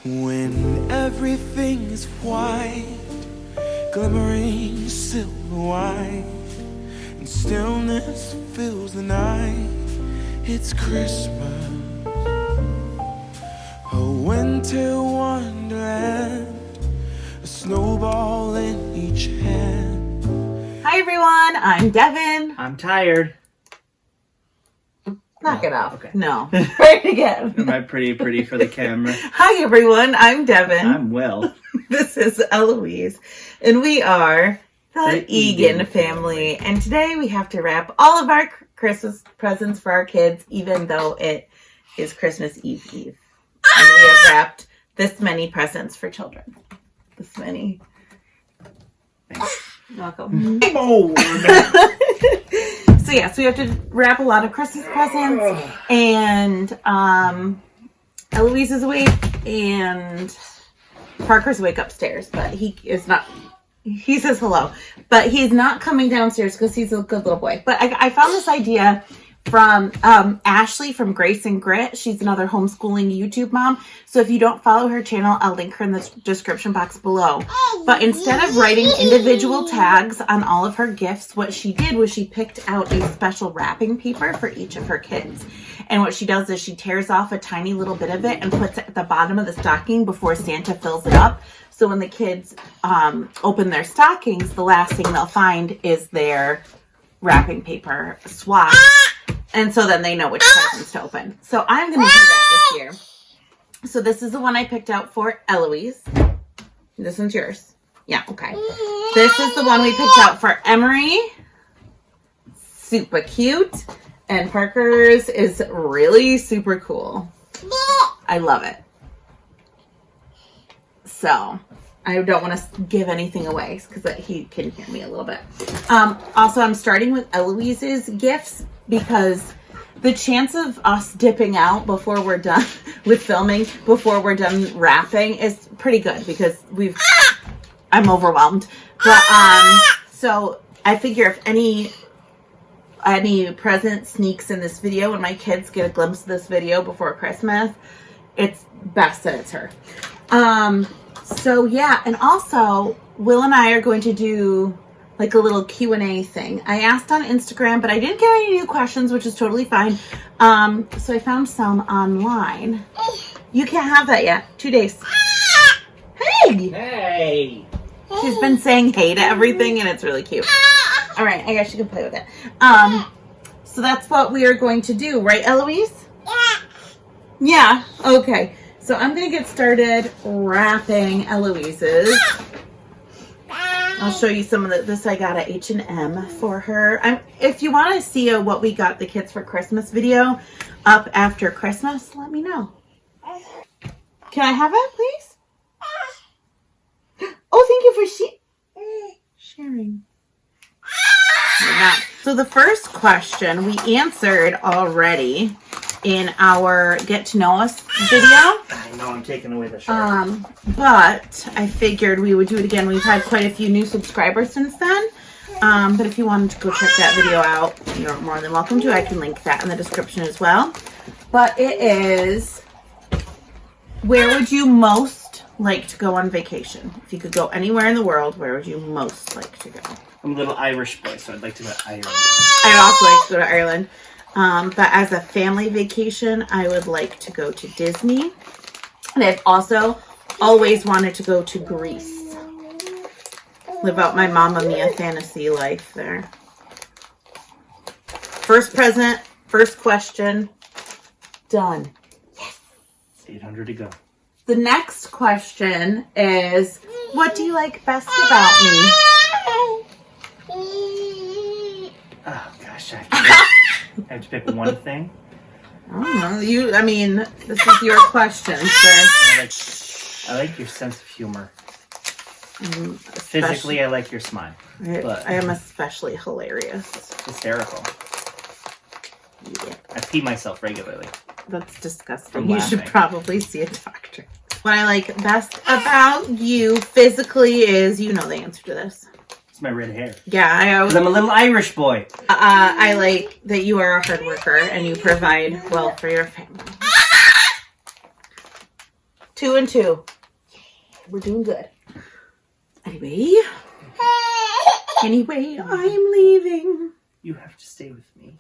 When everything is white, glimmering silver white, and stillness fills the night, it's Christmas, a winter wonderland, a snowball in each hand. Hi everyone, I'm Devin. I'm tired. Knock it off. Okay. No. Try it again. Am I pretty for the camera? Hi everyone, I'm Devin. I'm Will. This is Eloise. And we are the Egan Egan family. And today we have to wrap all of our Christmas presents for our kids, even though it is Christmas Eve. And we have wrapped this many presents for children. This many. Thanks. Welcome. Oh, So yes, we have to wrap a lot of Christmas presents, and Eloise is awake, and Parker's awake upstairs, but he is not. He says hello, but he's not coming downstairs because he's a good little boy. But I found this idea from Ashlee from Grace and Grit. She's another homeschooling YouTube mom. So if you don't follow her channel, I'll link her in the description box below. But instead of writing individual tags on all of her gifts, what she did was she picked out a special wrapping paper for each of her kids. And what she does is she tears off a tiny little bit of it and puts it at the bottom of the stocking before Santa fills it up. So when the kids open their stockings, the last thing they'll find is their wrapping paper swatch. And so then they know which presents to open. So I'm going to do that this year. So this is the one I picked out for Eloise. This one's yours. Yeah, okay. This is the one we picked out for Emery. Super cute. And Parker's is really super cool. I love it. So I don't want to give anything away because he can hear me a little bit. Also, I'm starting with Eloise's gifts because the chance of us dipping out before we're done with filming, before we're done wrapping, is pretty good because I'm overwhelmed. But so I figure if any present sneaks in this video and my kids get a glimpse of this video before Christmas, it's best that it's her. So yeah, and also Will and I are going to do like a little Q&A thing. I asked on Instagram, but I didn't get any new questions, which is totally fine. So I found some online. You can't have that yet. 2 days. Hey! hey! She's been saying hey to everything, and it's really cute. All right, I guess you can play with it. So that's what we are going to do, right, Eloise? Yeah. Okay. So I'm going to get started wrapping Eloise's. I'll show you some of this I got at H&M for her. If you want to see what we got the kids for Christmas video up after Christmas, let me know. Can I have it, please? Oh, thank you for sharing. So the first question we answered already in our Get to Know Us video. I know I'm taking away the shirt. But I figured we would do it again. We've had quite a few new subscribers since then. But if you wanted to go check that video out, you're more than welcome to. I can link that in the description as well. But it is, where would you most like to go on vacation? If you could go anywhere in the world, where would you most like to go? I'm a little Irish boy, so I'd like to go to Ireland. I'd also like to go to Ireland. But as a family vacation, I would like to go to Disney. And I've also always wanted to go to Greece. Live out my Mamma Mia fantasy life there. First present, first question, done. Yes. 800 to go. The next question is, what do you like best about me? Oh, gosh. I have to pick one thing. I don't know. This is your question, sir. I like your sense of humor. Physically, I like your smile. I am especially hilarious. Hysterical. Yeah. I pee myself regularly. That's disgusting. From You laughing. should probably see a doctor. What I like best about you physically is, you know the answer to this. It's my red hair. Yeah, I always. 'Cause I'm a little Irish boy. I like that you are a hard worker and you provide well for your family. 2 and 2. We're doing good. Anyway, I'm leaving. You have to stay with me.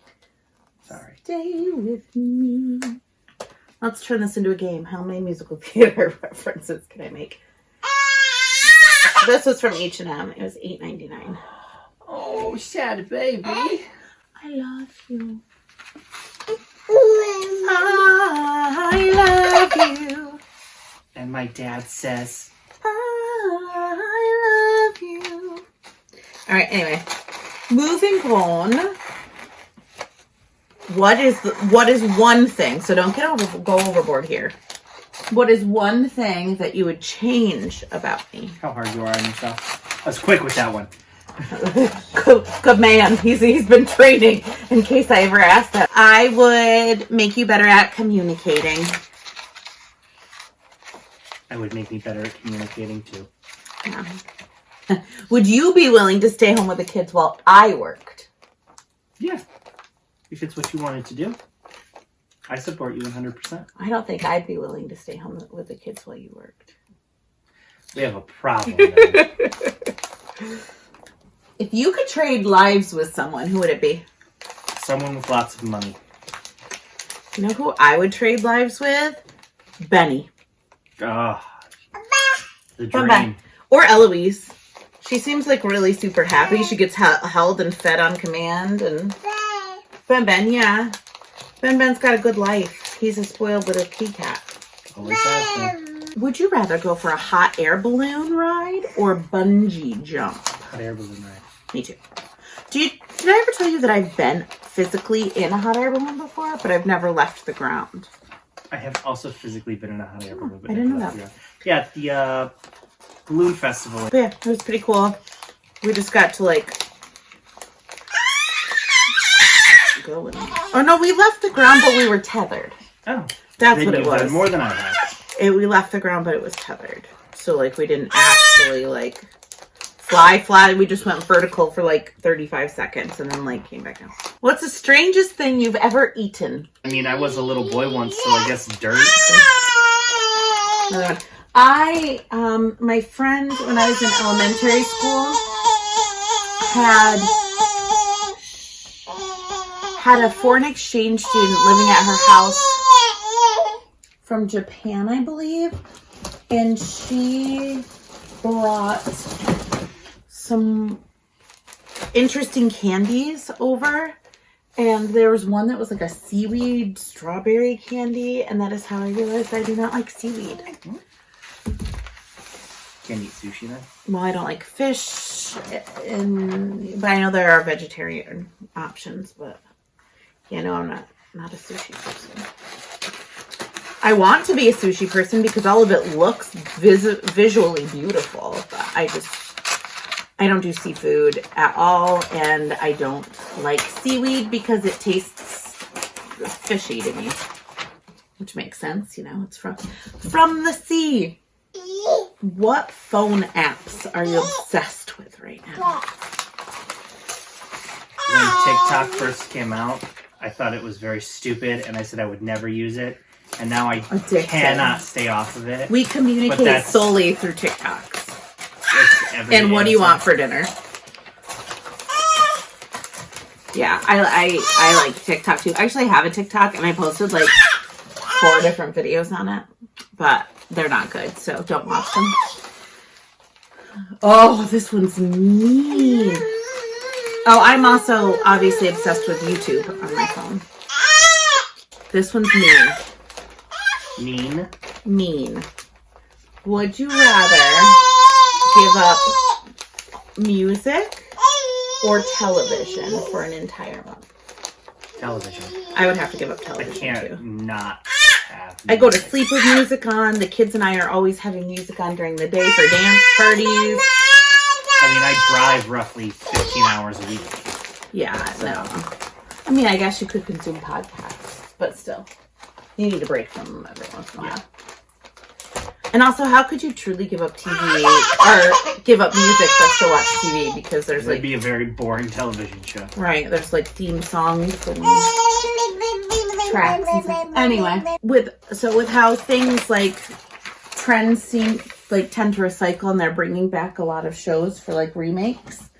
Sorry. Stay with me. Let's turn this into a game. How many musical theater references can I make? This was from H&M. It was $8.99. Oh, sad baby. I love you. I love you. And my dad says, I love you. All right, anyway. Moving on. What is one thing? So don't go overboard here. What is one thing that you would change about me? how hard you are on yourself. I was quick with that one. Good man. He's been training in case I ever asked that. I would make you better at communicating. I would make me better at communicating too. Yeah. Would you be willing to stay home with the kids while I worked? Yeah. If it's what you wanted to do, I support you 100%. I don't think I'd be willing to stay home with the kids while you worked. We have a problem then. If you could trade lives with someone, who would it be? Someone with lots of money. You know who I would trade lives with? Benny. Oh, the Bye-bye. dream. Or Eloise. She seems like really super happy. She gets held and fed on command. And Ben, yeah. Ben's got a good life. He's a spoiled little kitty cat. Always has been. Would you rather go for a hot air balloon ride or bungee jump? Hot air balloon ride. Me too. Did I ever tell you that I've been physically in a hot air balloon before, but I've never left the ground? I have also physically been in a hot air balloon. But I didn't know never that. left the- Yeah, the balloon festival. But yeah, it was pretty cool. We just got to go in. Oh no, we left the ground, but we were tethered. Oh, That's then what it you've done was. more than I have. We left the ground, but it was tethered. So we didn't actually fly. We just went vertical for 35 seconds and then came back down. What's the strangest thing you've ever eaten? I mean, I was a little boy once, so I guess dirt. Another one. My friend when I was in elementary school had a foreign exchange student living at her house from Japan, I believe, and she brought some interesting candies over, and there was one that was a seaweed strawberry candy, and that is how I realized I do not like seaweed. Can't eat sushi then? Well, I don't like fish, but I know there are vegetarian options, but I'm not a sushi person. I want to be a sushi person because all of it looks visually beautiful, but I don't do seafood at all, and I don't like seaweed because it tastes fishy to me, which makes sense, it's from the sea. What phone apps are you obsessed with right now? When TikTok first came out, I thought it was very stupid, and I said I would never use it. And now I cannot stay off of it. We communicate solely through TikToks. And what do you want for dinner? Yeah, I like TikTok too. I actually have a TikTok, and I posted 4 different videos on it, but they're not good, so don't watch them. Oh, this one's mean. Oh, I'm also obviously obsessed with YouTube on my phone. This one's mean. Mean. Would you rather give up music or television for an entire month? Television. I would have to give up I television can't too. not have I go to sleep with music on. The kids and I are always having music on during the day for dance parties. I mean, I drive roughly 15 hours a week. Yeah, no. I mean, I guess you could consume podcasts, but still. You need a break from them every once in a while. And also, how could you truly give up TV or give up music just to watch TV? Because there's It'd be a very boring television show. Right, there's like theme songs and tracks and stuff. Anyway, with how things like trends tend to recycle, and they're bringing back a lot of shows for like remakes.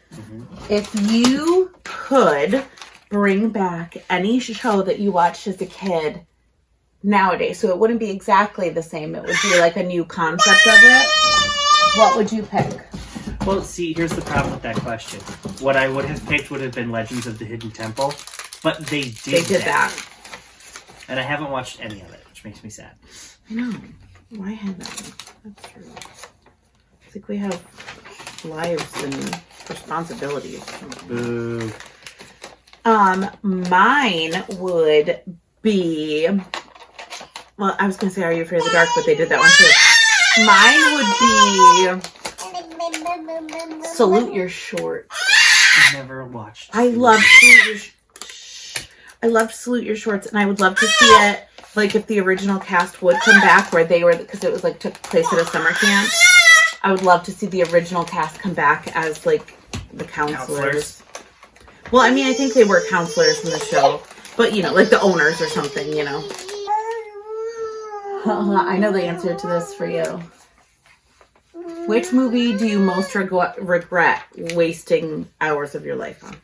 If you could bring back any show that you watched as a kid nowadays, so it wouldn't be exactly the same, it would be like a new concept of it, what would you pick? Well, see, here's the problem with that question. What I would have picked would have been Legends of the Hidden Temple, but they did that. And I haven't watched any of it, which makes me sad. I know. Why haven't we? That's true. It's like we have lives and responsibilities. Boo. Mine would be... Well, I was going to say Are You Afraid of the Dark, but they did that one too. Mine would be Salute Your Shorts. I never watched. I loved Salute Your Shorts, and I would love to see it, like, if the original cast would come back, where they were, because it was, like, took place at a summer camp. I would love to see the original cast come back as, like, the counselors. Well, I mean, I think they were counselors in the show, but, you know, like the owners or something, you know. I know the answer to this for you. Which movie do you most regret wasting hours of your life on?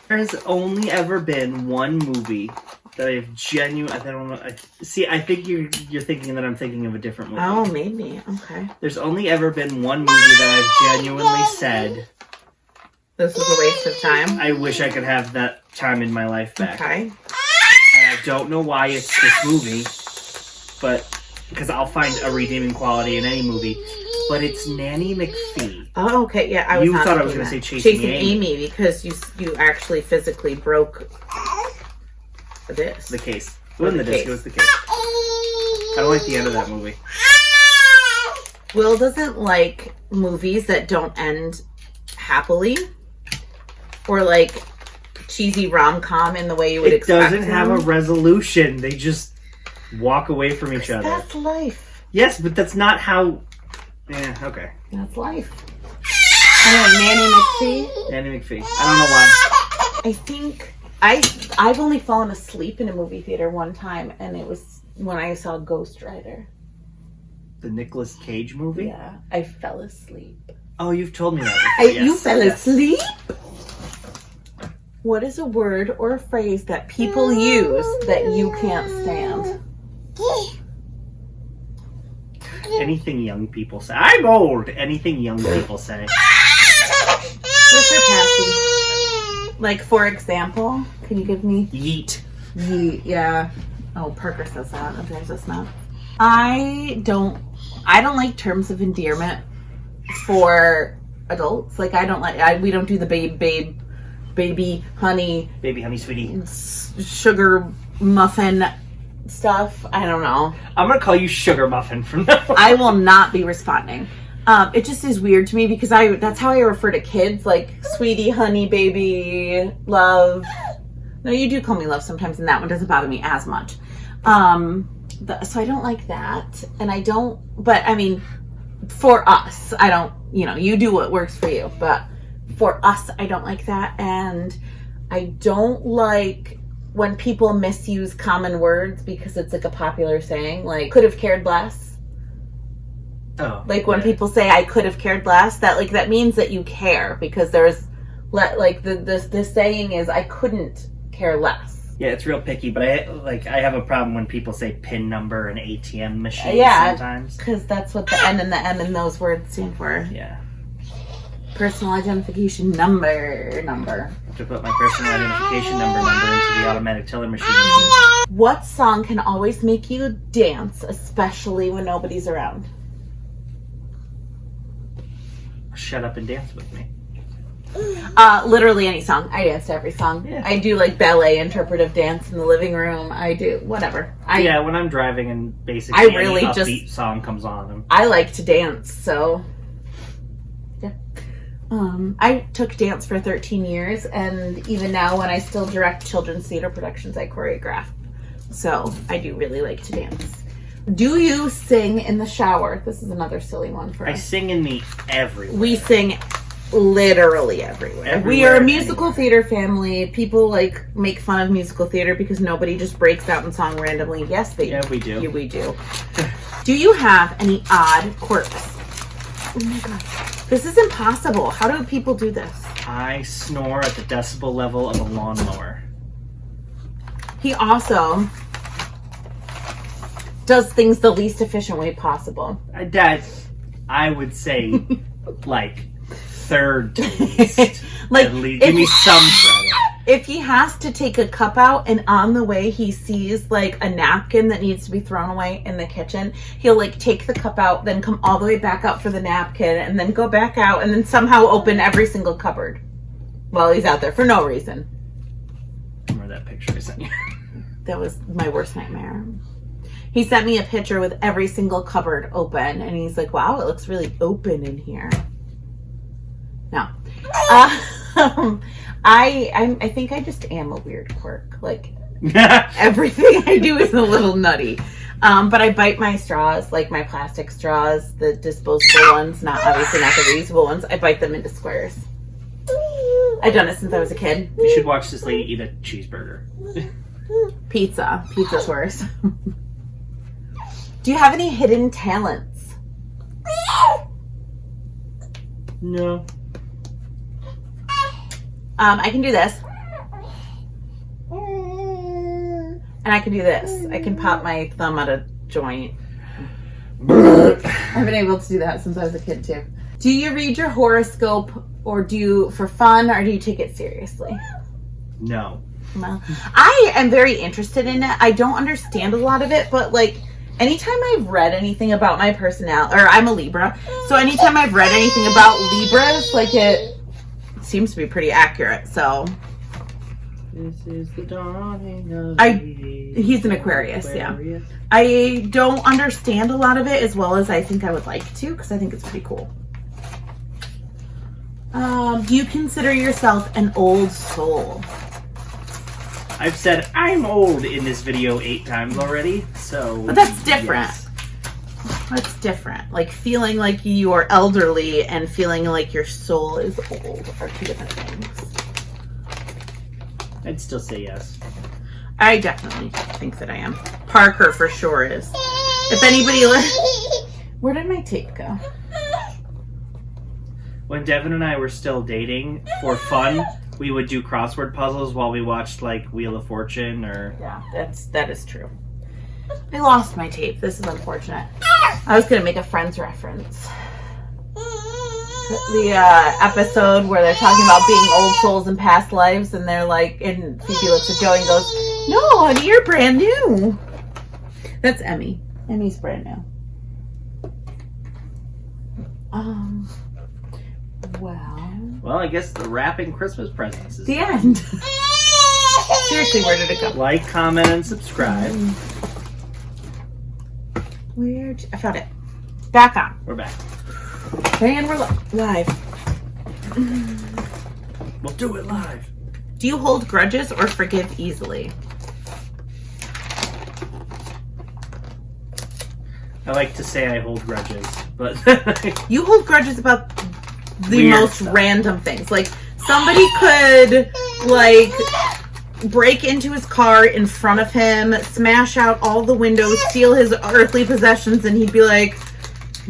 There's only ever been one movie that I've I don't know. I think you're thinking that I'm thinking of a different movie. Oh, maybe. Okay. There's only ever been one movie that I've genuinely said, this was a waste of time. I wish I could have that time in my life back. Okay. And I don't know why it's this movie, but because I'll find a redeeming quality in any movie. But it's Nanny McPhee. Oh, okay. Yeah, You thought I was going to say Chasing Amy because you actually physically broke this. The case. It wasn't the disc, it was the case. I don't like the end of that movie. Will doesn't like movies that don't end happily. Or like cheesy rom-com in the way you would expect. It doesn't have a resolution. They just walk away from each other. That's life. Yes, but that's not how... Yeah, okay. That's life. Anyway, Nanny McPhee. Nanny McPhee. I don't know why. I think I've only fallen asleep in a movie theater one time, and it was when I saw Ghost Rider. The Nicolas Cage movie? Yeah, I fell asleep. Oh, you've told me that before. Yes, you fell asleep? What is a word or a phrase that people use that you can't stand? Anything young people say. I'm old. Anything young people say. What's your passy? Like, for example, can you give me? Yeet. Yeet, yeah. Oh, Parker says that. That drives us nuts. I don't like terms of endearment for adults. Like, we don't do the baby, honey, sweetie, sugar muffin stuff. I don't know. I'm gonna call you Sugar Muffin from now on. I will not be responding. It just is weird to me because that's how I refer to kids, like sweetie, honey, baby, love. No, you do call me love sometimes, and that one doesn't bother me as much. So I don't like that, and I don't. But I mean, for us, I don't. You know, you do what works for you, but for us, I don't like that, and I don't like when people misuse common words because it's like a popular saying, like could have cared less. Oh, like when people say I could have cared less, that means that you care, because there's like the saying is I couldn't care less. Yeah, it's real picky, but I have a problem when people say PIN number and ATM machine sometimes. Because that's what the N and the M in those words stand for. Yeah. Personal identification number. I have to put my personal identification number into the automatic teller machine. What song can always make you dance, especially when nobody's around? Shut Up and Dance With Me. Literally any song. I dance to every song. Yeah. I do like ballet interpretive dance in the living room. I do whatever. When I'm driving and basically any upbeat song comes on. I like to dance, so yeah. I took dance for 13 years, and even now when I still direct children's theater productions, I choreograph. So I do really like to dance. Do you sing in the shower? This is another silly one for us. I sing in the everywhere. We sing literally everywhere. We are a musical theater family. People like make fun of musical theater because nobody just breaks out in song randomly. Yes, they do. Yeah, we do. Yeah, we do. Do you have any odd quirks? Oh my god. This is impossible. How do people do this? I snore at the decibel level of a lawnmower. He also does things the least efficient way possible. I would say, like, third to least. Like, at least. Give me some credit. If he has to take a cup out and on the way he sees like a napkin that needs to be thrown away in the kitchen, he'll like take the cup out, then come all the way back out for the napkin and then go back out and then somehow open every single cupboard while he's out there for no reason. Remember that picture I sent you? That was my worst nightmare. He sent me a picture with every single cupboard open and he's like, wow, it looks really open in here. No. I think I just am a weird quirk. Like, everything I do is a little nutty. But I bite my straws, like my plastic straws, the disposable ones, obviously not the reusable ones. I bite them into squares. I've done it since I was a kid. You should watch this lady eat a cheeseburger. Pizza. Pizza's worse. Do you have any hidden talents? No. I can do this. And I can do this. I can pop my thumb out a joint. I've been able to do that since I was a kid too. Do you read your horoscope or do you for fun or do you take it seriously? No. Well, I am very interested in it. I don't understand a lot of it, but like anytime I've read anything about my personality, or I'm a Libra, so anytime I've read anything about Libras, like it seems to be pretty accurate. So this is the dawning of he's an Aquarius, yeah. I don't understand a lot of it as well as I think I would like to because I think it's pretty cool. Do you consider yourself an old soul? I've said I'm old in this video 8 times already, so But that's different. Yes. That's different. Like feeling like you are elderly and feeling like your soul is old are two different things. I'd still say yes. I definitely think that I am. Parker for sure is. If anybody where did my tape go? When Devin and I were still dating, for fun, we would do crossword puzzles while we watched like Wheel of Fortune or... Yeah, that is true. I lost my tape. This is unfortunate. I was going to make a Friends reference. The episode where they're talking about being old souls in past lives and they're like, and Phoebe looks at Joey and goes, no, honey, you're brand new. That's Emmy. Emmy's brand new. Well, I guess the wrapping Christmas presents is the end. Seriously, where did it go? Like, comment, and subscribe. I found it. Back on. We're back. And we're live. We'll do it live. Do you hold grudges or forgive easily? I like to say I hold grudges, but... You hold grudges about the Weird most stuff. random things. Like, somebody could, like, break into his car in front of him, smash out all the windows, steal his earthly possessions, and he'd be like,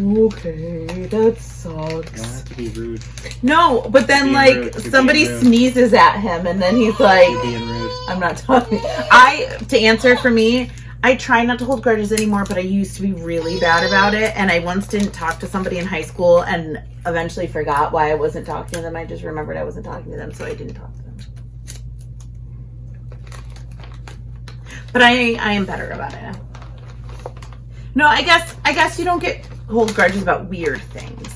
okay, that sucks. to be rude. No, but then, Being like, rude. You're somebody being rude. sneezes at him, and then he's like, You're being rude. I'm not talking. To answer for me, I try not to hold grudges anymore, but I used to be really bad about it. And I once didn't talk to somebody in high school and eventually forgot why I wasn't talking to them. I just remembered I wasn't talking to them, so I didn't talk to them. But I am better about it now. No, I guess you don't hold grudges about weird things.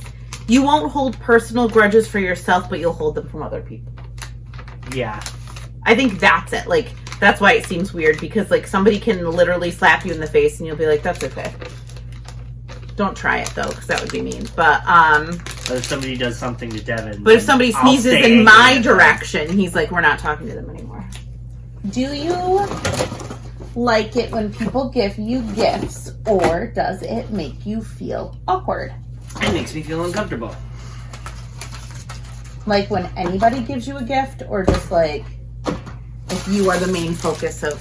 You won't hold personal grudges for yourself, but you'll hold them from other people. Yeah. I think that's it. Like, that's why it seems weird because, like, somebody can literally slap you in the face and you'll be like, that's okay. Don't try it, though, because that would be mean. But if somebody does something to Devin... if somebody I'll sneezes stay in my angry at them. direction, he's like, we're not talking to them anymore. Do you like it when people give you gifts, or does it make you feel awkward? It makes me feel uncomfortable. Like when anybody gives you a gift, or just like if you are the main focus of,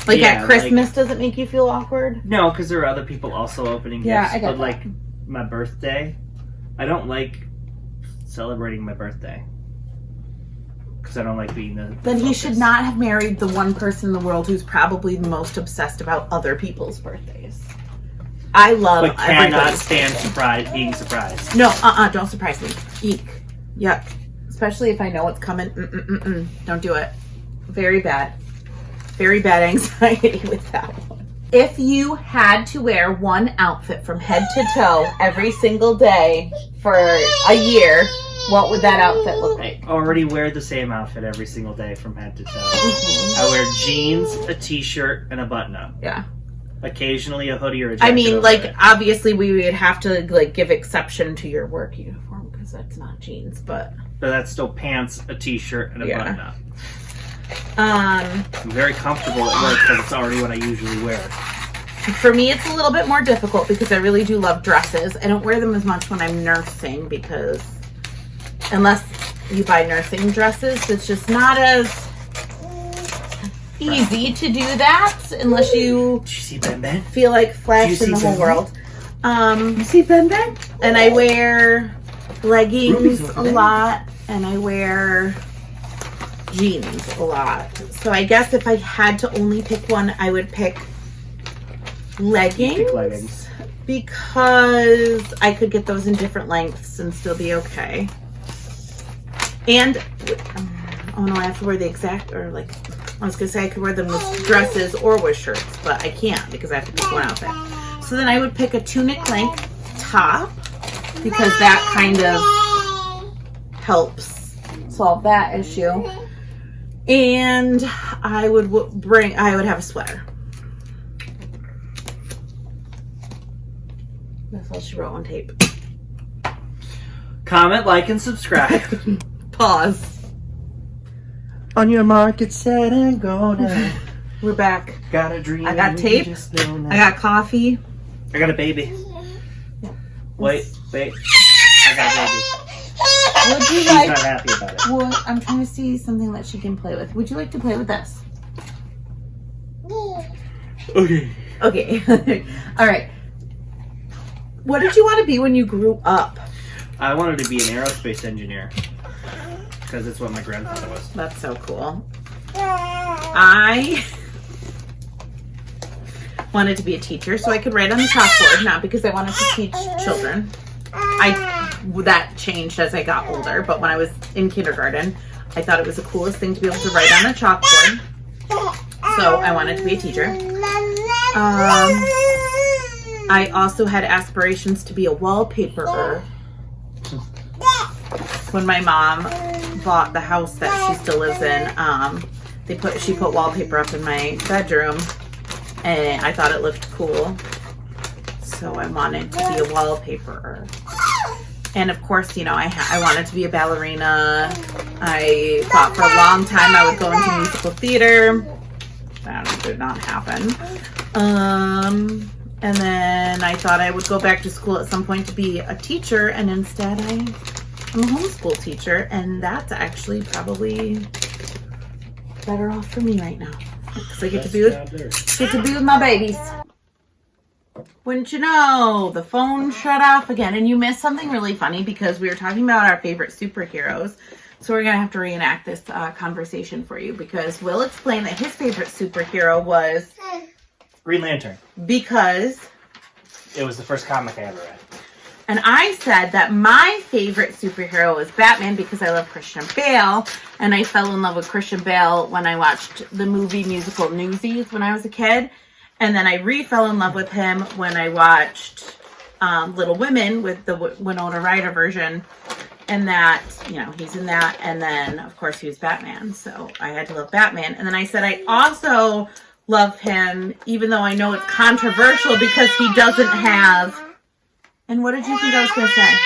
like at Christmas, does it make you feel awkward? No, because there are other people also opening gifts. Yeah, I get but like my birthday, I don't like celebrating my birthday. Because I don't like being the Then he focus. should not have married the one person in the world who's probably the most obsessed about other people's birthdays. I love But cannot everybody's stand being surprised. No, don't surprise me. Eek. Yuck. Especially if I know what's coming. Don't do it. Very bad. Very bad anxiety with that one. If you had to wear one outfit from head to toe every single day for a year, what would that outfit look like? Already wear the same outfit every single day from head to toe. Mm-hmm. I wear jeans, a t-shirt, and a button-up. Yeah. Occasionally a hoodie or a jacket. I mean, over like, it. obviously we would have to, like, give exception to your work uniform because that's not jeans, but... But that's still pants, a t-shirt, and a button-up. I'm very comfortable at work because it's already what I usually wear. For me, it's a little bit more difficult because I really do love dresses. I don't wear them as much when I'm nursing because unless you buy nursing dresses, it's just not as easy to do that unless you Did you see Ben Ben? feel like Flash in the whole world. You see Ben Ben? And I wear leggings a lot, and I wear jeans a lot. So I guess if I had to only pick one, I would pick leggings. Pick leggings. Because I could get those in different lengths and still be okay. And, oh no, I have to wear the exact, or like, I was going to say I could wear them with dresses or with shirts, but I can't because I have to pick one outfit. So then I would pick a tunic length top because that kind of helps solve that issue. And I would have a sweater. That's all she wrote on tape. Comment, like, and subscribe. Pause. On your mark, get set and go now. We're back. Got a dream. I got tape. I got coffee. I got a baby. Wait. I got a baby. Would you She's like? not happy about it. I'm trying to see something that she can play with. Would you like to play with this? Okay. Okay. All right. What did you want to be when you grew up? I wanted to be an aerospace engineer. Because it's what my grandfather was. That's so cool. I wanted to be a teacher so I could write on the chalkboard, not because I wanted to teach children. That changed as I got older, but when I was in kindergarten, I thought it was the coolest thing to be able to write on a chalkboard. So I wanted to be a teacher. I also had aspirations to be a wallpaperer. When my mom bought the house that she still lives in, she put wallpaper up in my bedroom, and I thought it looked cool. So I wanted to be a wallpaperer. And of course, you know, I wanted to be a ballerina. I thought for a long time I would go into musical theater. That did not happen. And then I thought I would go back to school at some point to be a teacher, and instead I'm a homeschool teacher, and that's actually probably better off for me right now because I get to be with my babies. Wouldn't you know, the phone shut off again, and you missed something really funny because we were talking about our favorite superheroes. So we're gonna have to reenact this conversation for you because Will explained that his favorite superhero was Green Lantern. Because it was the first comic I ever read. And I said that my favorite superhero was Batman because I love Christian Bale. And I fell in love with Christian Bale when I watched the movie musical Newsies when I was a kid. And then I re-fell in love with him when I watched Little Women with the Winona Ryder version. And that, you know, he's in that. And then, of course, he was Batman. So I had to love Batman. And then I said I also love him, even though I know it's controversial because he doesn't have... And what did you think I was going to say?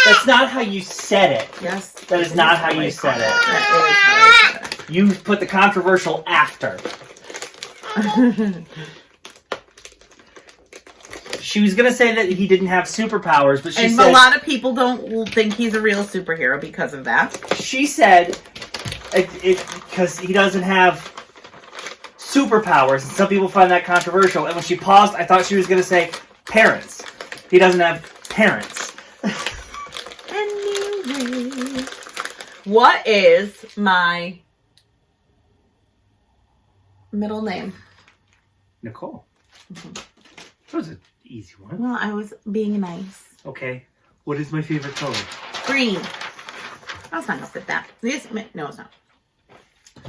That's not how you said it. Yes. That is not how you said it. That is how I said it. You put the controversial after. She was gonna say that he didn't have superpowers, but she said... And a lot of people don't think he's a real superhero because of that. She said... Because he doesn't have superpowers, and some people find that controversial. And when she paused, I thought she was going to say parents. He doesn't have parents. Anyway, what is my middle name? Nicole. Mm-hmm. That was an easy one. Well, I was being nice. Okay. What is my favorite color? Green. I was not gonna fit that. No, it's not.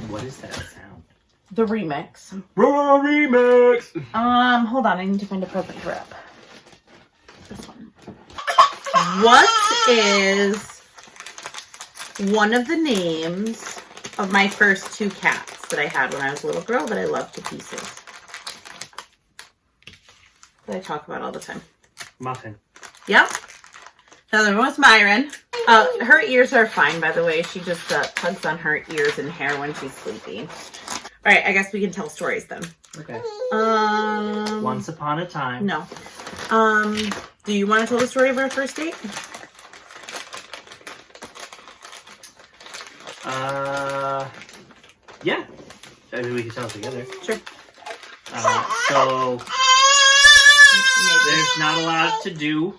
What is that sound? The remix. Remix. Hold on. I need to find a present to wrap. This one. What is one of the names of my first 2 cats that I had when I was a little girl that I loved to pieces? That I talk about all the time. Muffin. Yep. The other one was Myron. Her ears are fine, by the way. She just tugs on her ears and hair when she's sleeping. All right, I guess we can tell stories then. Okay. Once upon a time. No. Do you want to tell the story of our first date? Yeah. I mean, we can tell it together. Sure. So, there's not a lot to do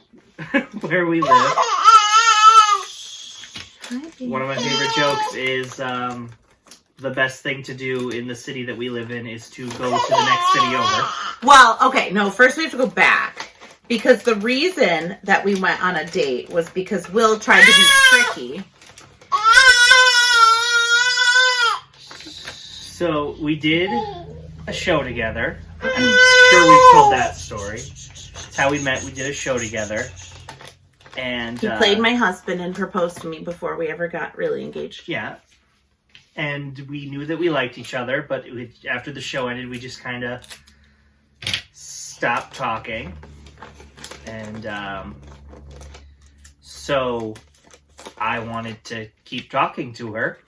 where we live. One of my favorite jokes is the best thing to do in the city that we live in is to go to the next city over. Well, okay, no, first we have to go back. Because the reason that we went on a date was because Will tried to be tricky. So, we did a show together. I'm sure we've told that story. That's how we met. We did a show together. And he played my husband and proposed to me before we ever got really engaged. Yeah. And we knew that we liked each other, but after the show ended, we just kind of stopped talking. And so I wanted to keep talking to her.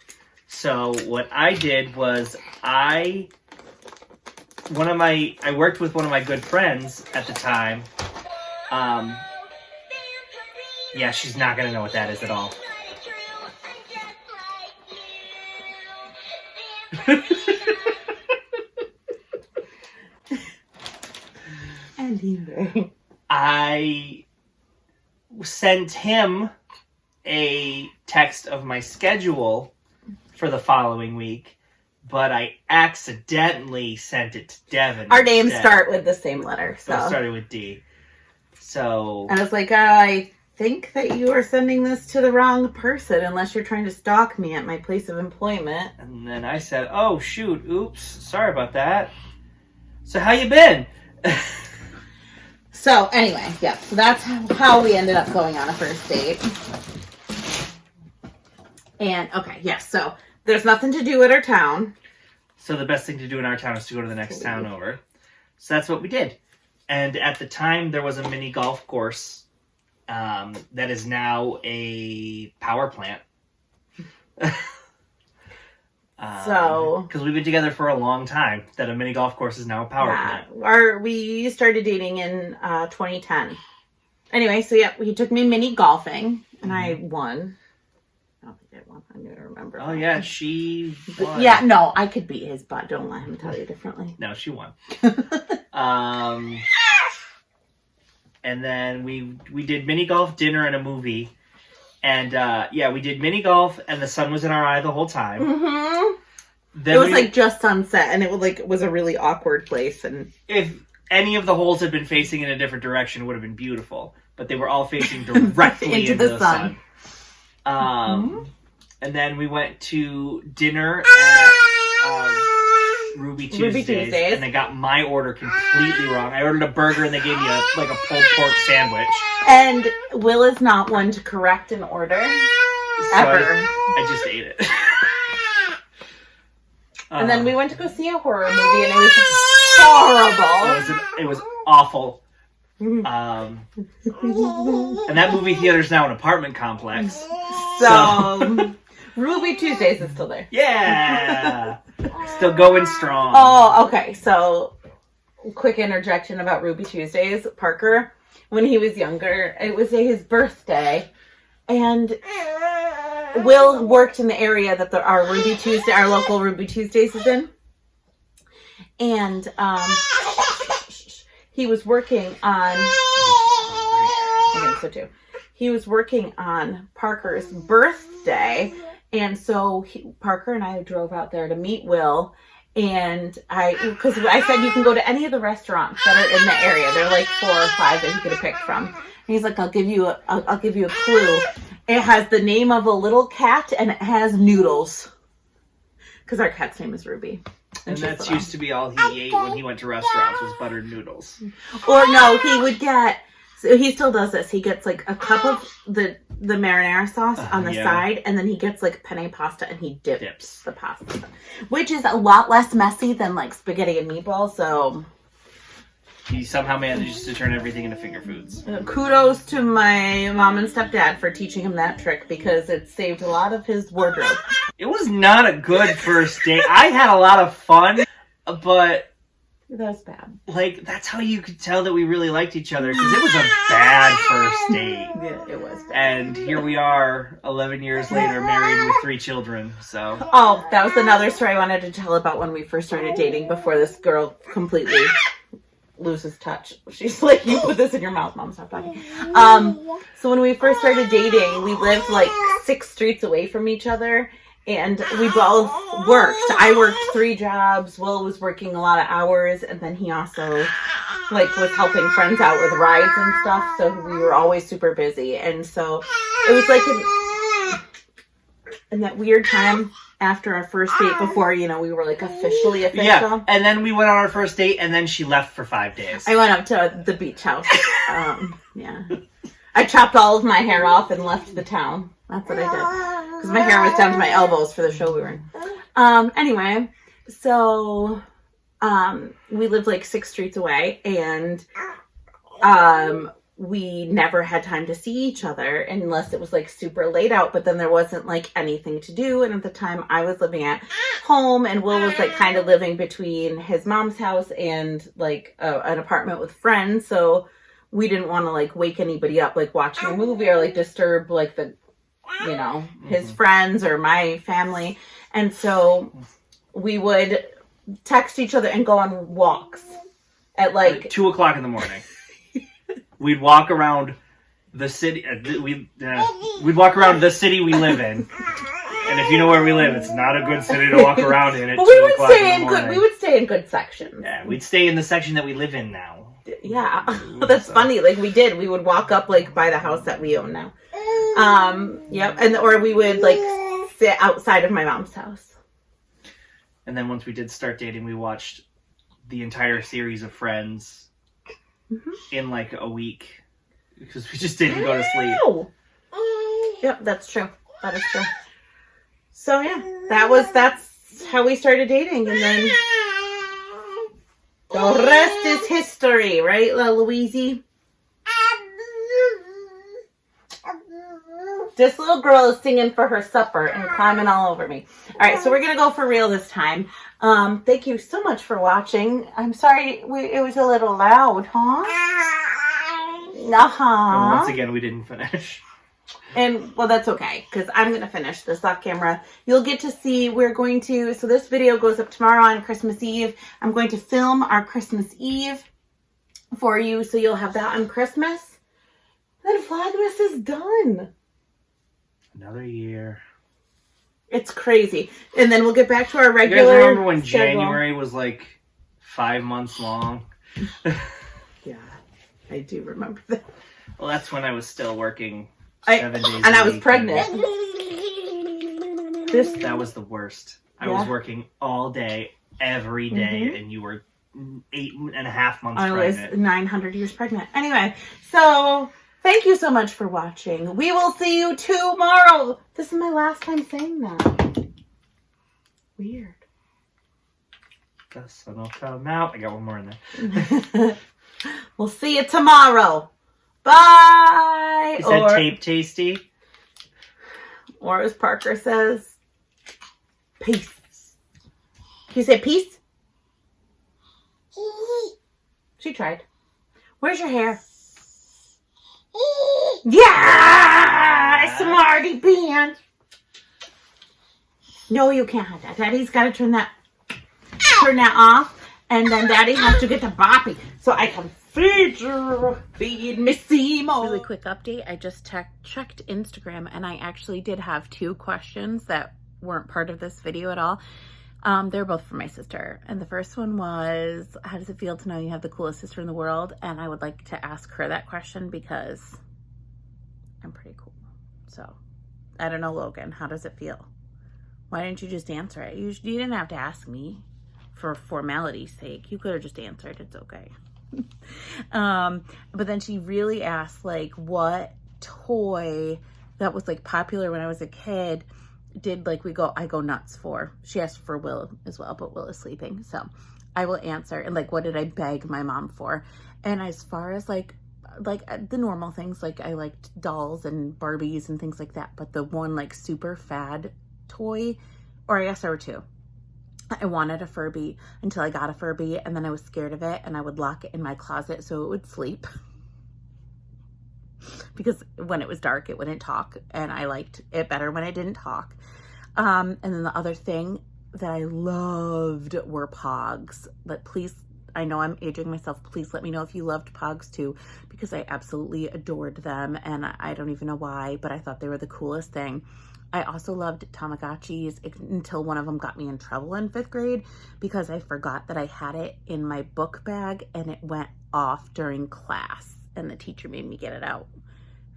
So what I did was I worked with one of my good friends at the time. Yeah, she's not going to know what that is at all. Anyway. I sent him a text of my schedule for the following week, but I accidentally sent it to Devin. Our names start with the same letter. So it started with D. So I was like, I think that you are sending this to the wrong person unless you're trying to stalk me at my place of employment. And then I said, oh, shoot, oops, sorry about that. So how you been? So anyway, yeah, so that's how we ended up going on a first date. And, okay, yes, so there's nothing to do at our town. So the best thing to do in our town is to go to the next town over. So that's what we did. And at the time, there was a mini golf course that is now a power plant. So... Because we've been together for a long time, that a mini golf course is now a power plant. We started dating in 2010. Anyway, so yeah, he took me mini golfing, and I won. I don't think I won. I don't remember. Oh, yeah, she won. Yeah, no, I could beat his butt. Don't let him tell you differently. No, she won. And then we did mini golf, dinner, and a movie. And, yeah, we did mini golf, and the sun was in our eye the whole time. Mm-hmm. Then it was, just sunset, and it was a really awkward place. And if any of the holes had been facing in a different direction, it would have been beautiful. But they were all facing directly into the sun. And then we went to dinner at Ruby Tuesdays, and they got my order completely wrong. I ordered a burger, and they gave me a pulled pork sandwich. And Will is not one to correct an order, ever. I just ate it. And then we went to go see a horror movie, and it was horrible. It was awful. And that movie theater is now an apartment complex. So Ruby Tuesdays is still there. Yeah. Still going strong. Oh, okay. So, quick interjection about Ruby Tuesdays. Parker, when he was younger, it was his birthday, and Will worked in the area that our local Ruby Tuesdays is in, and he was working on. I think so too. He was working on Parker's birthday, and so Parker and I drove out there to meet Will. And because I said you can go to any of the restaurants that are in the area. There are like 4 or 5 that he could have picked from. And he's like, I'll give you a clue. It has the name of a little cat and it has noodles. Because our cat's name is Ruby. And that's used to be all he ate when he went to restaurants was buttered noodles. Or no, he would get. So he still does this. He gets like a cup of the marinara sauce on the side, and then he gets like penne pasta and he dips the pasta, which is a lot less messy than like spaghetti and meatballs. So he somehow manages to turn everything into finger foods. Kudos to my mom and stepdad for teaching him that trick because it saved a lot of his wardrobe. It was not a good first date. I had a lot of fun, but that was bad. Like, that's how you could tell that we really liked each other, because it was a bad first date. Yeah, it was bad. And here we are, 11 years later, married with 3 children, so. Oh, that was another story I wanted to tell about when we first started dating before this girl completely loses touch. She's like, you put this in your mouth, Mom, stop talking. So when we first started dating, we lived like 6 streets away from each other. And we both worked. I worked 3 jobs. Will was working a lot of hours. And then he also like was helping friends out with rides and stuff. So we were always super busy. And so it was like in that weird time after our first date before, you know, we were like officially official. Yeah, and then we went on our first date and then she left for 5 days. I went up to the beach house. Yeah. I chopped all of my hair off and left the town. That's what I did. Because my hair was down to my elbows for the show we were in. Anyway, so we lived like 6 streets away, and we never had time to see each other unless it was like super late out, but then there wasn't like anything to do. And at the time I was living at home, and Will was like kind of living between his mom's house and like an apartment with friends. So we didn't want to like wake anybody up like watching a movie or like disturb like the, you know, his friends or my family. And so we would text each other and go on walks at like 2 o'clock in the morning. We'd walk around the city. We'd walk around the city we live in. And if you know where we live, it's not a good city to walk around in at 2 o'clock in the morning. We would stay in good sections. Yeah, we'd stay in the section that we live in now. Yeah, that's funny. Like we would walk up like by the house that we own now. Yep, and or we would like sit outside of my mom's house. And then once we did start dating, we watched the entire series of Friends in like a week because we just didn't go to sleep. Yep, that's true. That is true. So yeah, that's how we started dating, and then the rest is history, right, Louise? This little girl is singing for her supper and climbing all over me. All right, so we're going to go for real this time. Thank you so much for watching. I'm sorry it was a little loud, huh? And once again, we didn't finish. And, well, that's okay, because I'm going to finish this off camera. You'll get to see, so this video goes up tomorrow on Christmas Eve. I'm going to film our Christmas Eve for you, so you'll have that on Christmas. Then Vlogmas is done. Another year. It's crazy. And then we'll get back to our regular You guys remember when schedule. January was like 5 months long? Yeah, I do remember that. Well, that's when I was still working 7 days a week. And I was pregnant. That was the worst. I was working all day, every day, and you were 8.5 months pregnant. I was 900 years pregnant. Anyway, so thank you so much for watching. We will see you tomorrow. This is my last time saying that. Weird. The sun will come out. I got one more in there. We'll see you tomorrow. Bye. Is that tape tasty? Or as Parker says, peace. Can you say peace? She tried. Where's your hair? Yeah! Smarty pants! No, you can't have that. Daddy's got to turn that off. And then Daddy has to get to Boppy. So I can feed you. Feed me, Seymour. Really quick update. I just checked Instagram and I actually did have 2 questions that weren't part of this video at all. They're both from my sister. And the first one was, how does it feel to know you have the coolest sister in the world? And I would like to ask her that question because I'm pretty cool. So, I don't know, Logan, how does it feel? Why didn't you just answer it? You didn't have to ask me for formality's sake. You could have just answered. It's okay. But then she really asked, like, what toy that was, like, popular when I was a kid did, like, I go nuts for. She asked for Will as well, but Will is sleeping. So I will answer. And, like, what did I beg my mom for? And as far as, like the normal things, like, I liked dolls and Barbies and things like that. But the one, like, super fad toy, or I guess there were 2. I wanted a Furby until I got a Furby, and then I was scared of it, and I would lock it in my closet so it would sleep. Because when it was dark, it wouldn't talk, and I liked it better when it didn't talk. And then the other thing that I loved were Pogs. But please, I know I'm aging myself, please let me know if you loved Pogs too, because I absolutely adored them, and I don't even know why, but I thought they were the coolest thing. I also loved Tamagotchis until one of them got me in trouble in 5th grade because I forgot that I had it in my book bag and it went off during class and the teacher made me get it out.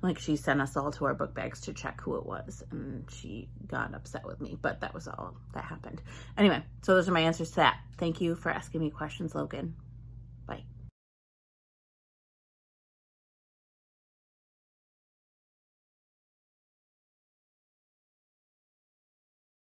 Like, she sent us all to our book bags to check who it was and she got upset with me, but that was all that happened. Anyway, so those are my answers to that. Thank you for asking me questions, Logan.